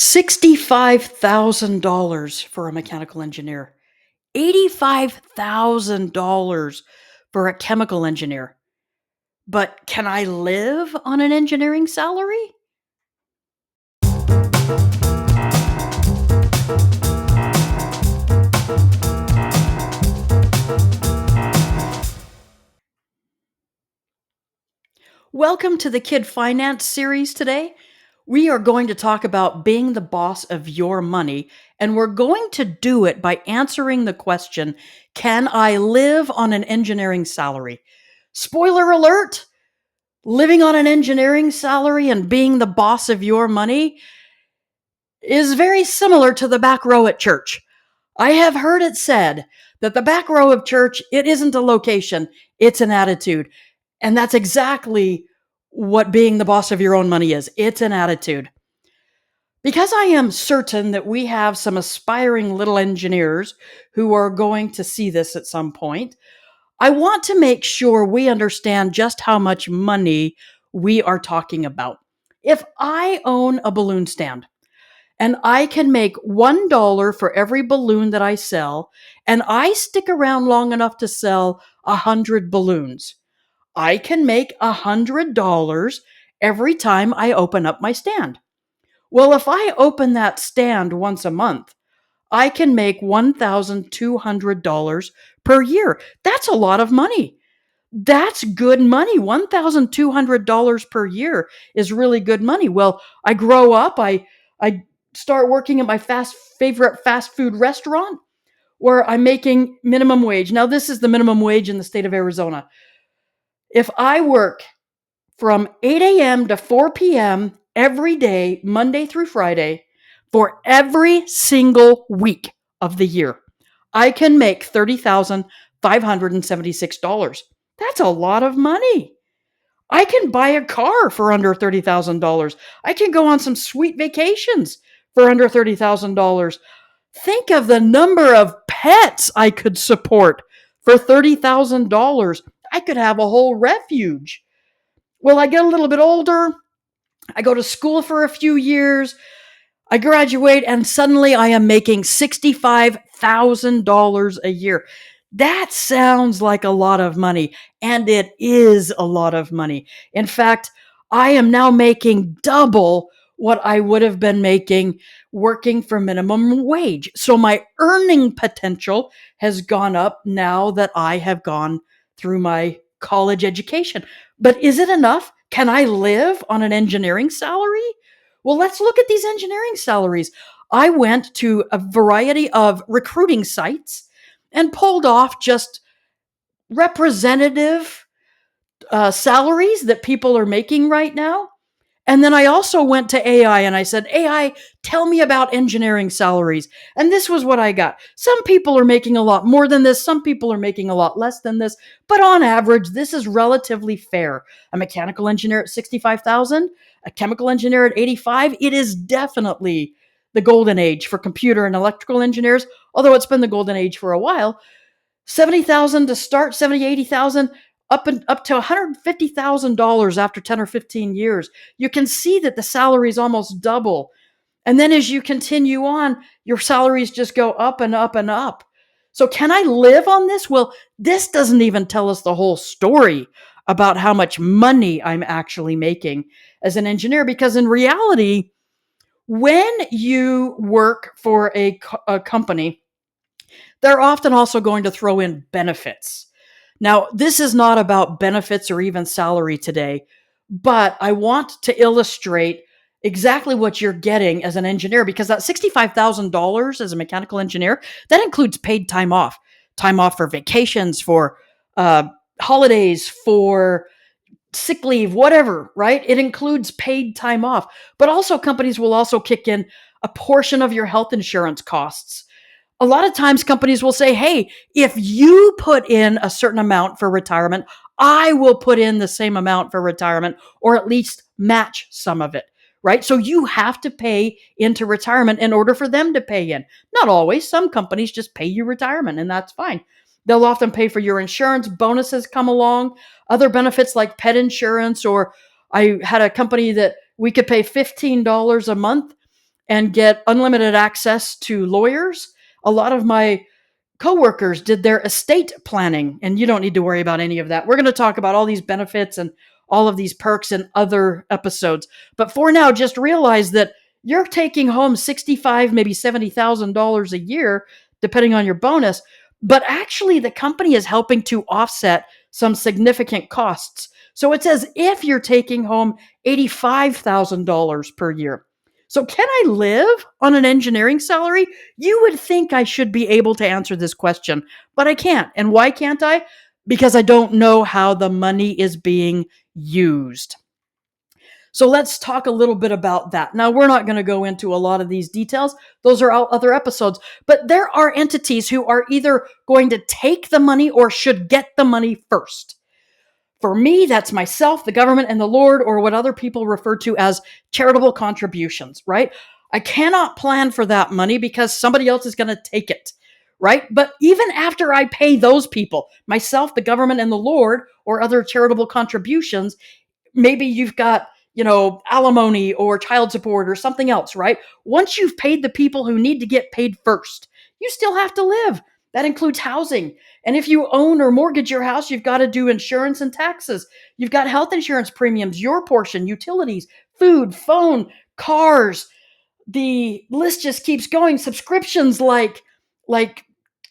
$65,000 for a mechanical engineer, $85,000 for a chemical engineer. But can I live on an engineering salary? Welcome to the Kid Finance series today. We are going to talk about being the boss of your money, and we're going to do it by answering the question, can I live on an engineering salary? Spoiler alert, living on an engineering salary and being the boss of your money is very similar to the back row at church. I have heard it said that the back row of church, it isn't a location, it's an attitude. And that's exactly what being the boss of your own money is. It's an attitude. Because I am certain that we have some aspiring little engineers who are going to see this at some point, I want to make sure we understand just how much money we are talking about. If I own a balloon stand, and I can make $1 for every balloon that I sell, and I stick around long enough to sell 100 balloons, I can make $100 every time I open up my stand. Well, if I open that stand once a month, I can make $1,200 per year. That's a lot of money. That's good money. $1,200 per year is really good money. Well, I grow up, I start working at my favorite fast food restaurant where I'm making minimum wage. Now, this is the minimum wage in the state of Arizona. If I work from 8 a.m. to 4 p.m. every day, Monday through Friday, for every single week of the year, I can make $30,576. That's a lot of money. I can buy a car for under $30,000. I can go on some sweet vacations for under $30,000. Think of the number of pets I could support for $30,000. I could have a whole refuge. Well, I get a little bit older. I go to school for a few years. I graduate, and suddenly I am making $65,000 a year. That sounds like a lot of money, and it is a lot of money. In fact, I am now making double what I would have been making working for minimum wage. So my earning potential has gone up now that I have gone through my college education. But is it enough? Can I live on an engineering salary? Well, let's look at these engineering salaries. I went to a variety of recruiting sites and pulled off just representative salaries that people are making right now. And then I also went to AI and I said, AI, tell me about engineering salaries. And this was what I got. Some people are making a lot more than this. Some people are making a lot less than this. But on average, this is relatively fair. A mechanical engineer at 65,000, a chemical engineer at 85. It is definitely the golden age for computer and electrical engineers, although it's been the golden age for a while. 70,000 to start, 70, 80,000, up to $150,000 after 10 or 15 years. You can see that the salaries almost double. And then as you continue on, your salaries just go up and up and up. So can I live on this? Well, this doesn't even tell us the whole story about how much money I'm actually making as an engineer, because in reality, when you work for a company, they're often also going to throw in benefits. Now, this is not about benefits or even salary today, but I want to illustrate exactly what you're getting as an engineer, because that $65,000 as a mechanical engineer, that includes paid time off for vacations, for holidays, for sick leave, whatever, right? It includes paid time off, but also companies will also kick in a portion of your health insurance costs. A lot of times companies will say, hey, if you put in a certain amount for retirement, I will put in the same amount for retirement, or at least match some of it, right? So you have to pay into retirement in order for them to pay in. Not always. Some companies just pay you retirement, and that's fine. They'll often pay for your insurance. Bonuses come along, other benefits like pet insurance, or I had a company that we could pay $15 a month and get unlimited access to lawyers. A lot of my coworkers did their estate planning, and you don't need to worry about any of that. We're going to talk about all these benefits and all of these perks in other episodes. But for now, just realize that you're taking home $65, maybe $70,000 a year, depending on your bonus. But actually, the company is helping to offset some significant costs. So it's as if you're taking home $85,000 per year. So, can I live on an engineering salary? You would think I should be able to answer this question, but I can't. And why can't I? Because I don't know how the money is being used. So let's talk a little bit about that. Now, we're not going to go into a lot of these details. Those are other episodes. But there are entities who are either going to take the money or should get the money first. For me, that's myself, the government, and the Lord, or what other people refer to as charitable contributions, right? I cannot plan for that money because somebody else is going to take it, right? But even after I pay those people, myself, the government, and the Lord, or other charitable contributions, maybe you've got, alimony or child support or something else, right? Once you've paid the people who need to get paid first, you still have to live. That includes housing. And if you own or mortgage your house, you've got to do insurance and taxes. You've got health insurance premiums, your portion, utilities, food, phone, cars. The list just keeps going. Subscriptions like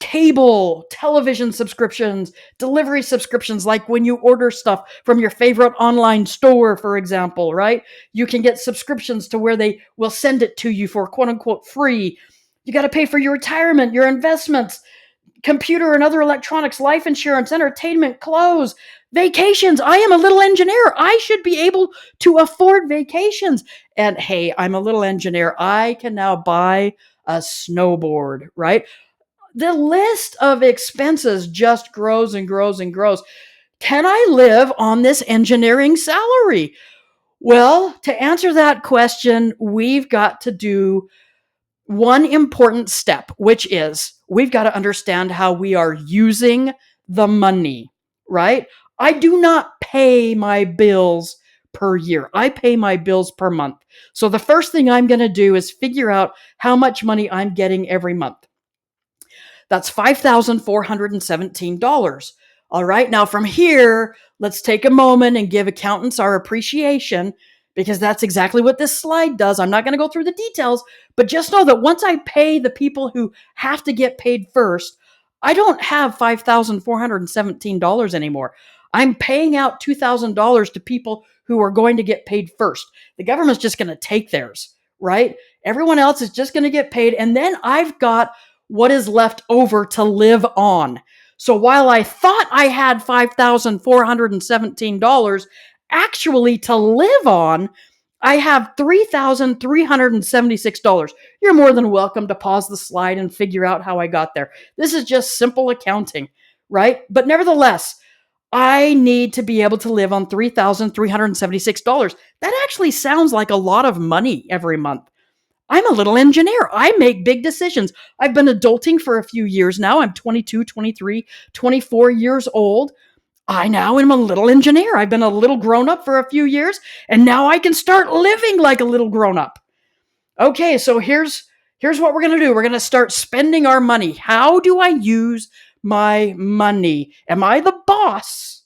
cable, television subscriptions, delivery subscriptions, like when you order stuff from your favorite online store, for example, right? You can get subscriptions to where they will send it to you for quote unquote free. You got to pay for your retirement, your investments, computer and other electronics, life insurance, entertainment, clothes, vacations. I am a little engineer. I should be able to afford vacations. And hey, I'm a little engineer. I can now buy a snowboard, right? The list of expenses just grows and grows and grows. Can I live on this engineering salary? Well, to answer that question, we've got to do one important step, which is we've got to understand how we are using the money, right? I do not pay my bills per year. I pay my bills per month. So the first thing I'm going to do is figure out how much money I'm getting every month. That's $5,417. All right. Now, from here, let's take a moment and give accountants our appreciation, because that's exactly what this slide does. I'm not going to go through the details, but just know that once I pay the people who have to get paid first, I don't have $5,417 anymore. I'm paying out $2,000 to people who are going to get paid first. The government's just going to take theirs, right? Everyone else is just going to get paid. And then I've got what is left over to live on. So while I thought I had $5,417 actually to live on, I have $3,376. You're more than welcome to pause the slide and figure out how I got there. This is just simple accounting, right? But nevertheless, I need to be able to live on $3,376. That actually sounds like a lot of money every month. I'm a little engineer. I make big decisions. I've been adulting for a few years now. I'm 22, 23, 24 years old. I now am a little engineer. I've been a little grown up for a few years, and now I can start living like a little grown up. Okay, so here's what we're going to do. We're going to start spending our money. How do I use my money? Am I the boss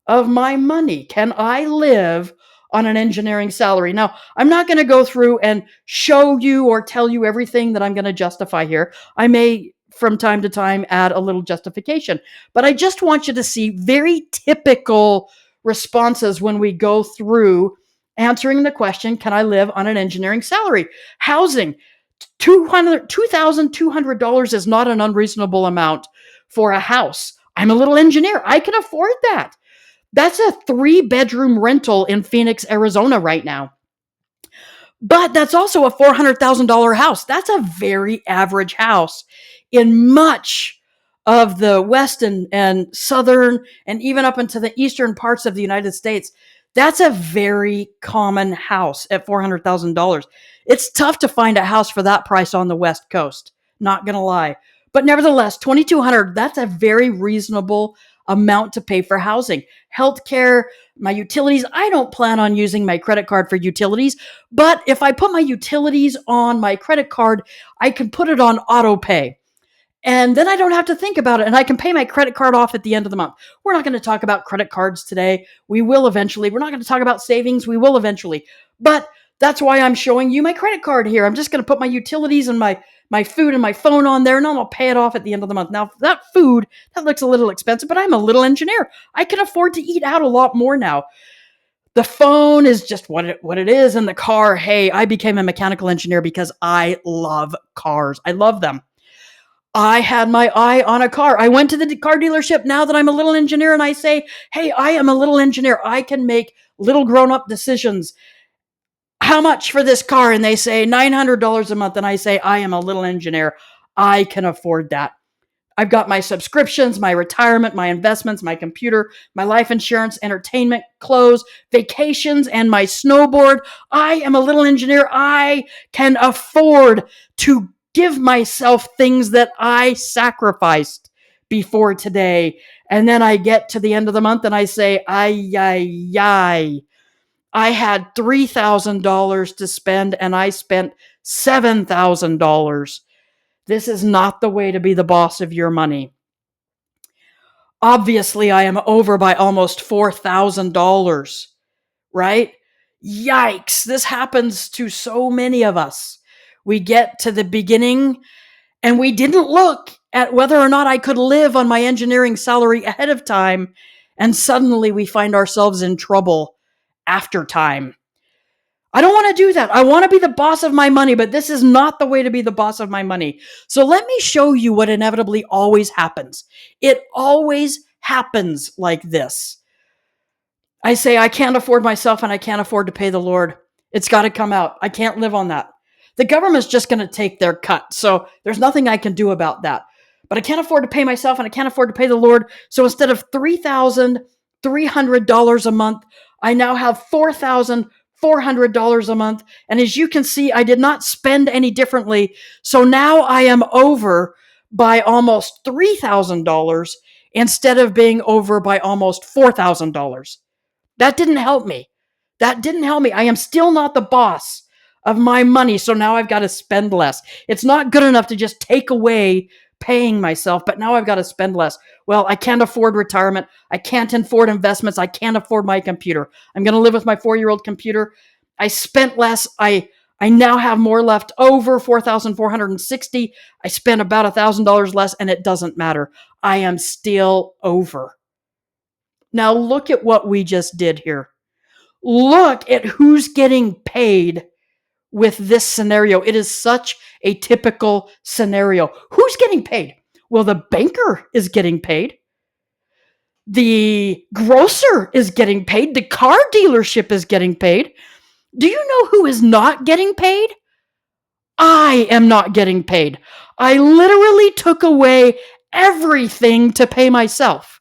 of my money? Can I live on an engineering salary? Now, I'm not going to go through and show you or tell you everything that I'm going to justify here. I may, from time to time, add a little justification, but I just want you to see very typical responses when we go through answering the question, can I live on an engineering salary? Housing, $2,200 is not an unreasonable amount for a house. I'm a little engineer. I can afford that. That's a 3-bedroom rental in Phoenix, Arizona right now. But that's also a $400,000 house. That's a very average house in much of the west and southern and even up into the eastern parts of the United States. That's a very common house at $400,000. It's tough to find a house for that price on the West Coast, not going to lie. But nevertheless, $2,200, that's a very reasonable amount to pay for housing, healthcare, my utilities. I don't plan on using my credit card for utilities, but if I put my utilities on my credit card, I can put it on auto pay. And then I don't have to think about it, and I can pay my credit card off at the end of the month. We're not going to talk about credit cards today. We will eventually. We're not going to talk about savings. We will eventually. But that's why I'm showing you my credit card here. I'm just going to put my utilities and my food and my phone on there, and I'll pay it off at the end of the month. Now, that food, that looks a little expensive, but I'm a little engineer. I can afford to eat out a lot more now. The phone is just what it is, and the car, hey, I became a mechanical engineer because I love cars. I love them. I had my eye on a car. I went to the car dealership now that I'm a little engineer, and I say, hey, I am a little engineer. I can make little grown-up decisions. How much for this car? And they say $900 a month. And I say, I am a little engineer. I can afford that. I've got my subscriptions, my retirement, my investments, my computer, my life insurance, entertainment, clothes, vacations, and my snowboard. I am a little engineer. I can afford to give myself things that I sacrificed before today. And then I get to the end of the month and I say, ay. I had $3,000 to spend and I spent $7,000. This is not the way to be the boss of your money. Obviously, I am over by almost $4,000, right? Yikes. This happens to so many of us. We get to the beginning and we didn't look at whether or not I could live on my engineering salary ahead of time. And suddenly we find ourselves in trouble after time. I don't want to do that. I want to be the boss of my money, but this is not the way to be the boss of my money. So let me show you what inevitably always happens. It always happens like this. I say, I can't afford myself and I can't afford to pay the Lord. It's got to come out. I can't live on that. The government's just going to take their cut. So there's nothing I can do about that. But I can't afford to pay myself and I can't afford to pay the Lord. So instead of $3,300 a month, I now have $4,400 a month. And as you can see, I did not spend any differently. So now I am over by almost $3,000 instead of being over by almost $4,000. That didn't help me. I am still not the boss of my money. So now I've got to spend less. It's not good enough to just take away paying myself, but now I've got to spend less. Well, I can't afford retirement. I can't afford investments. I can't afford my computer. I'm going to live with my 4-year-old computer. I spent less. I now have more left over, 4,460. I spent about $1,000 less, and it doesn't matter. I am still over. Now look at what we just did here. Look at who's getting paid with this scenario. It is such a typical scenario. Who's getting paid? Well, the banker is getting paid. The grocer is getting paid. The car dealership is getting paid. Do you know who is not getting paid? I am not getting paid. I literally took away everything to pay myself.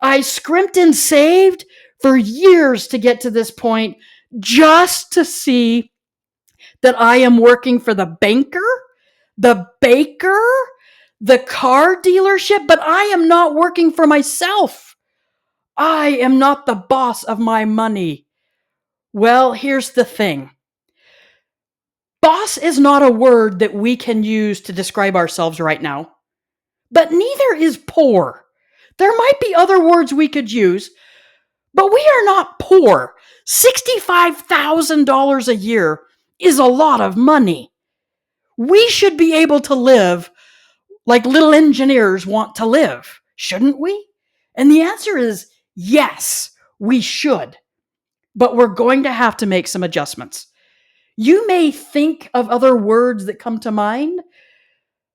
I scrimped and saved for years to get to this point just to see that I am working for the banker, the baker, the car dealership, but I am not working for myself. I am not the boss of my money. Well, here's the thing. Boss is not a word that we can use to describe ourselves right now, but neither is poor. There might be other words we could use, but we are not poor. $65,000 a year is a lot of money. We should be able to live like little engineers want to live, shouldn't we? And the answer is yes, we should. But we're going to have to make some adjustments. You may think of other words that come to mind,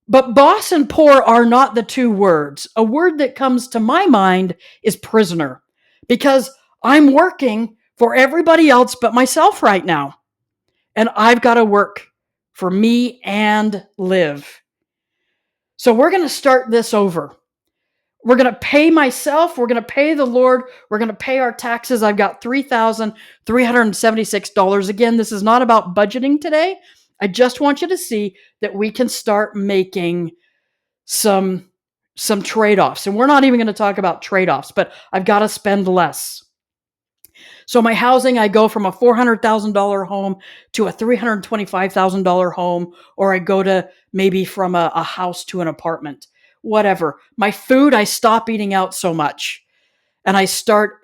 but boss and poor are not the two words. A word that comes to my mind is prisoner, because I'm working for everybody else but myself right now. And I've got to work for me and live. So we're going to start this over. We're going to pay myself. We're going to pay the Lord. We're going to pay our taxes. I've got $3,376. Again, this is not about budgeting today. I just want you to see that we can start making some some trade-offs. And we're not even going to talk about trade-offs, but I've got to spend less. So my housing, I go from a $400,000 home to a $325,000 home, or I go to maybe from a house to an apartment, whatever. My food, I stop eating out so much and I start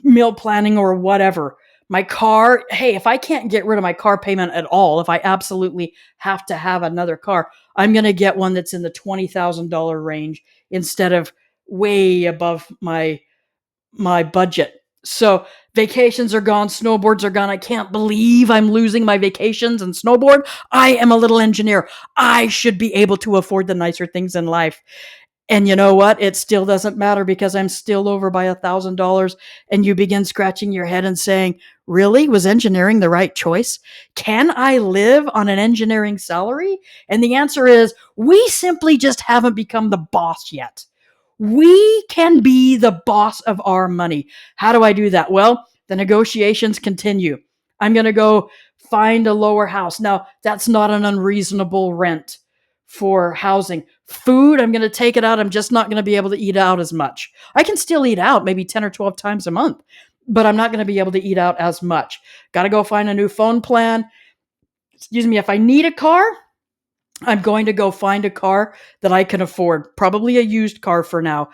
meal planning or whatever. My car, hey, if I can't get rid of my car payment at all, if I absolutely have to have another car, I'm going to get one that's in the $20,000 range instead of way above my budget. So vacations are gone, snowboards are gone. I can't believe I'm losing my vacations and snowboard. I am a little engineer. I should be able to afford the nicer things in life. And you know what? It still doesn't matter because I'm still over by $1,000. And you begin scratching your head and saying, really? Was engineering the right choice? Can I live on an engineering salary? And the answer is, we simply just haven't become the boss yet. We can be the boss of our money. How do I do that? Well, the negotiations continue. I'm going to go find a lower house. Now, that's not an unreasonable rent for housing. Food, I'm going to take it out. I'm just not going to be able to eat out as much. I can still eat out maybe 10 or 12 times a month, but I'm not going to be able to eat out as much. Got to go find a new phone plan. Excuse me, if I need a car, I'm going to go find a car that I can afford, probably a used car for now.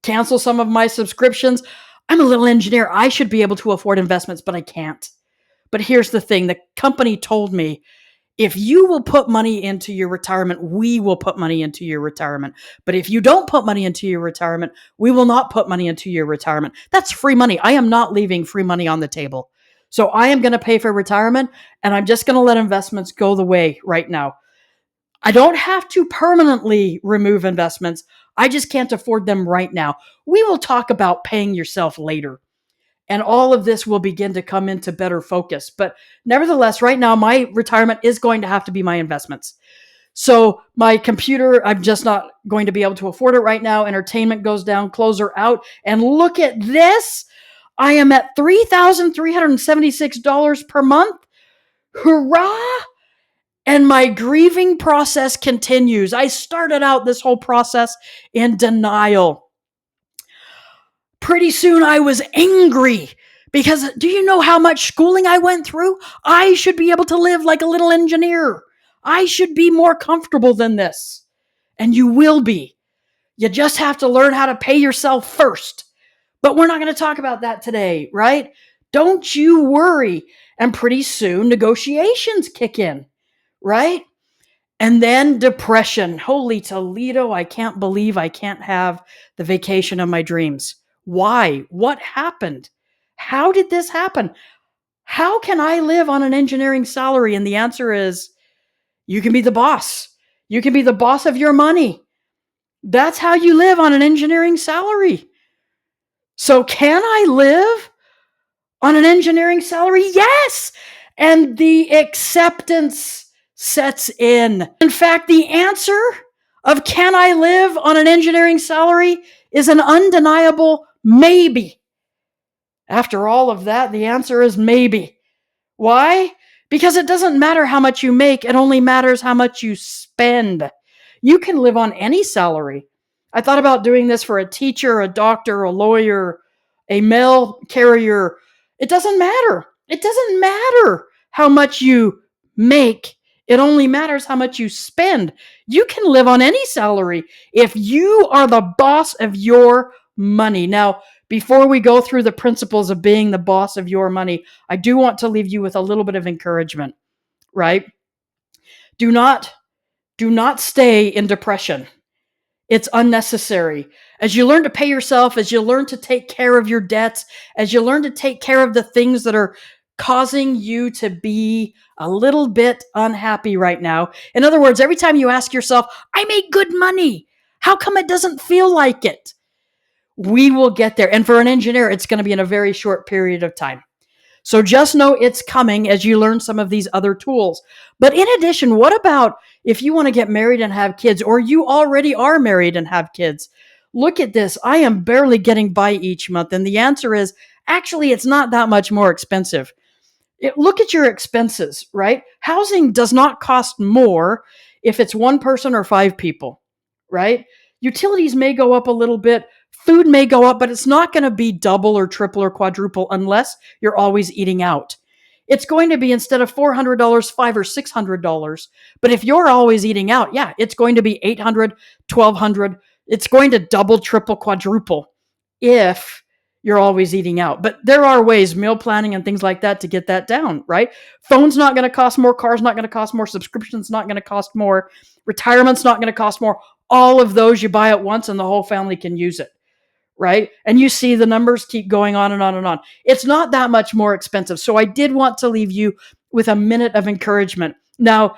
Cancel some of my subscriptions. I'm a little engineer. I should be able to afford investments, but I can't. But here's the thing. The company told me, if you will put money into your retirement, we will put money into your retirement. But if you don't put money into your retirement, we will not put money into your retirement. That's free money. I am not leaving free money on the table. So I am going to pay for retirement, and I'm just going to let investments go the way right now. I don't have to permanently remove investments. I just can't afford them right now. We will talk about paying yourself later. And all of this will begin to come into better focus. But nevertheless, right now, my retirement is going to have to be my investments. So my computer, I'm just not going to be able to afford it right now. Entertainment goes down, clothes are out. And look at this. I am at $3,376 per month. Hurrah! And my grieving process continues. I started out this whole process in denial. Pretty soon I was angry because do you know how much schooling I went through? I should be able to live like a little engineer. I should be more comfortable than this. And you will be. You just have to learn how to pay yourself first. But we're not going to talk about that today, right? Don't you worry. And pretty soon negotiations kick in, right? And then depression. Holy Toledo, I can't believe I can't have the vacation of my dreams. Why? What happened? How did this happen? How can I live on an engineering salary? And the answer is, you can be the boss. You can be the boss of your money. That's how you live on an engineering salary. So can I live on an engineering salary? Yes. And the acceptance sets in. In fact, the answer of can I live on an engineering salary is an undeniable maybe. After all of that, the answer is maybe. Why? Because it doesn't matter how much you make, it only matters how much you spend. You can live on any salary. I thought about doing this for a teacher, a doctor, a lawyer, a mail carrier. It doesn't matter. It doesn't matter how much you make. It only matters how much you spend. You can live on any salary if you are the boss of your money. Now, before we go through the principles of being the boss of your money, I do want to leave you with a little bit of encouragement, right? Do not stay in depression. It's unnecessary. As you learn to pay yourself, as you learn to take care of your debts, as you learn to take care of the things that are causing you to be a little bit unhappy right now. In other words, every time you ask yourself, I make good money. How come it doesn't feel like it? We will get there. And for an engineer, it's going to be in a very short period of time. So just know it's coming as you learn some of these other tools. But in addition, what about if you want to get married and have kids, or you already are married and have kids? Look at this. I am barely getting by each month. And the answer is, actually, it's not that much more expensive. Look at your expenses, right? Housing does not cost more if it's one person or five people, right? Utilities may go up a little bit, food may go up, but it's not going to be double or triple or quadruple unless you're always eating out. It's going to be, instead of $400, $500 or $600. But if you're always eating out, yeah, it's going to be $800, $1,200. It's going to double, triple, quadruple if you're always eating out. But there are ways, meal planning and things like that, to get that down, right? Phone's not going to cost more, car's not going to cost more, subscription's not going to cost more, retirement's not going to cost more. All of those you buy at once and the whole family can use it, right? And you see the numbers keep going on and on and on. It's not that much more expensive. So I did want to leave you with a minute of encouragement. Now,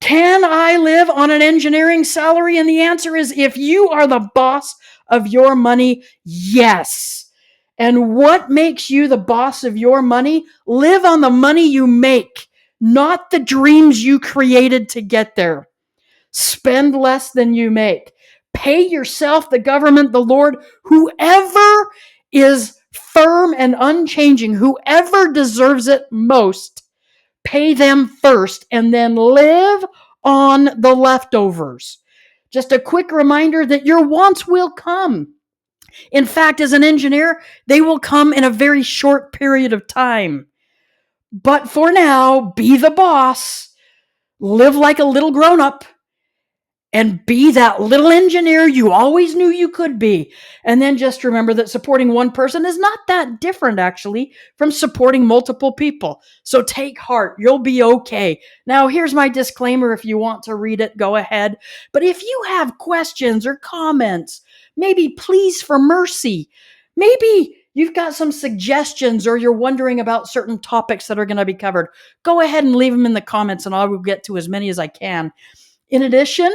can I live on an engineering salary? And the answer is, if you are the boss of your money, yes. And what makes you the boss of your money? Live on the money you make, not the dreams you created to get there. Spend less than you make. Pay yourself, the government, the Lord, whoever is firm and unchanging, whoever deserves it most, pay them first, and then live on the leftovers. Just a quick reminder that your wants will come. In fact, as an engineer, they will come in a very short period of time. But for now, be the boss, live like a little grown up, and be that little engineer you always knew you could be. And then just remember that supporting one person is not that different, actually, from supporting multiple people. So take heart. You'll be okay. Now, here's my disclaimer. If you want to read it, go ahead. But if you have questions or comments, maybe pleas for mercy, maybe you've got some suggestions, or you're wondering about certain topics that are going to be covered, go ahead and leave them in the comments, and I will get to as many as I can. In addition,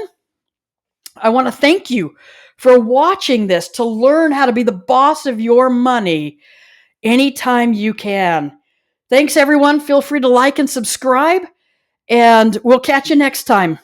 I want to thank you for watching this to learn how to be the boss of your money anytime you can. Thanks, everyone. Feel free to like and subscribe, and we'll catch you next time.